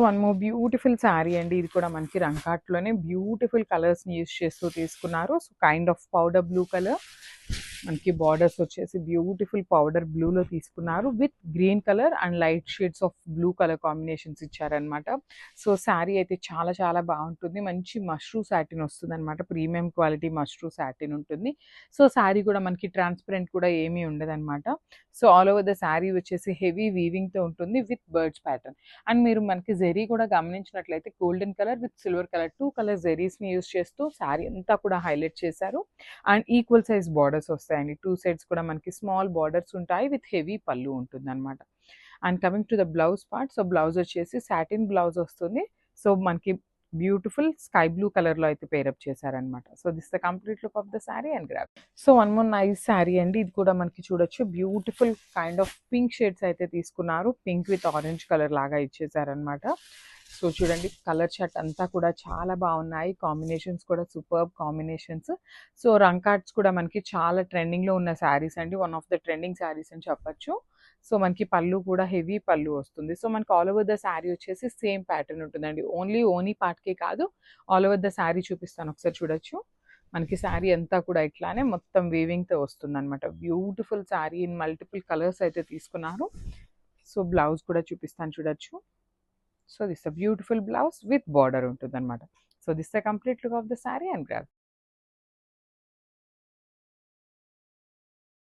One more beautiful sari అండి. ఇది కూడా మనకి రంకాట్లోనే బ్యూటిఫుల్ కలర్స్ని యూస్ చేస్తూ తీసుకున్నారు. So kind of powder blue colour, మనకి బార్డర్స్ వచ్చేసి బ్యూటిఫుల్ పౌడర్ బ్లూలో తీసుకున్నారు with green colour and light shades of blue colour combinations ఇచ్చారనమాట. సో శారీ అయితే చాలా చాలా బాగుంటుంది. మంచి మష్రూ సాటిన్ వస్తుంది అనమాట. ప్రీమియం క్వాలిటీ మష్రూ సాటిన్ ఉంటుంది. సో శారీ కూడా మనకి ట్రాన్స్పరెంట్ కూడా ఏమీ ఉండదన్నమాట. So all over the sari వచ్చేసి హెవీ వీవింగ్తో ఉంటుంది విత్ బర్డ్స్ ప్యాటర్న్. అండ్ మీరు మనకి జెరీ కూడా గమనించినట్లయితే golden colour with silver colour 2 colour జెరీస్ని యూస్ చేస్తూ శారీ అంతా కూడా హైలైట్ చేశారు. అండ్ ఈక్వల్ సైజ్ బార్డర్స్ వస్తాయండి. 2 సైడ్స్ కూడా మనకి స్మాల్ బార్డర్స్ ఉంటాయి విత్ హెవీ పళ్ళు ఉంటుందన్నమాట. And coming to the blouse part, so blouse వచ్చేసి సాటిన్ బ్లౌజ్ వస్తుంది. సో మనకి బ్యూటిఫుల్ స్కై బ్లూ కలర్లో అయితే పేరప్ చేశారనమాట. So this the complete look of the sari and grab. So one more nice sari అండి. ఇది కూడా మనకి చూడొచ్చు beautiful kind of pink shades అయితే తీసుకున్నారు. పింక్ విత్ ఆరెంజ్ కలర్ లాగా ఇచ్చేసారనమాట. సో చూడండి కలర్ చార్ట్ అంతా కూడా చాలా బాగున్నాయి. కాంబినేషన్స్ కూడా సూపర్బ్ కాంబినేషన్స్. సో రంకాట్స్ కూడా మనకి చాలా ట్రెండింగ్లో ఉన్న శారీస్ అండి. One of the trending saris అని చెప్పొచ్చు. సో మనకి పళ్ళు కూడా హెవీ పళ్ళు వస్తుంది. సో మనకి ఆల్ ఓవర్ ద శారీ వచ్చేసి సేమ్ ప్యాటర్న్ ఉంటుందండి. ఓన్లీ ఓనీ పార్ట్కే కాదు, ఆల్ ఓవర్ ద శారీ చూపిస్తాను ఒకసారి చూడొచ్చు. మనకి శారీ అంతా కూడా ఇట్లానే మొత్తం వీవింగ్తో వస్తుంది అనమాట. Beautiful sari in multiple colours అయితే తీసుకున్నారు. సో బ్లౌజ్ కూడా చూపిస్తాను చూడొచ్చు. So this a beautiful blouse with border ఉంటుందన్నమాట. So this the complete look of the sari and grab.